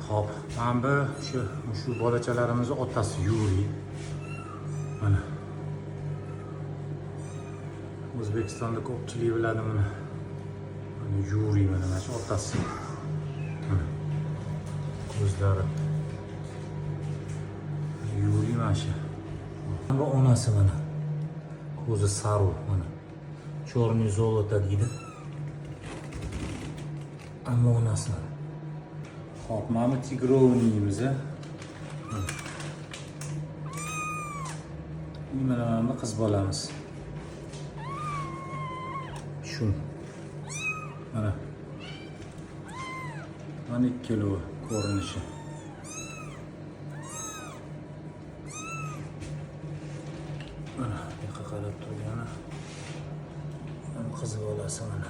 Hop, mana bu shu bolachalarimizni otasi Yuriy. Mana. O'zbekistonda ko'pchilik biladi buni. Mana Yuriy mana shu otasi. Mana. Ko'zlari. Yuriy mana shu. Bu onasi mana. Ko'zi sariq mana. Черный золото deydi. Ammo onasi. Hop, mana tigrovniyimiz. Mana qiz bolamiz. Shu. Mana. Mana ikkalovi ko'rinishi. Mana, yoqqa qarab turgani. Qiz bolasi mana.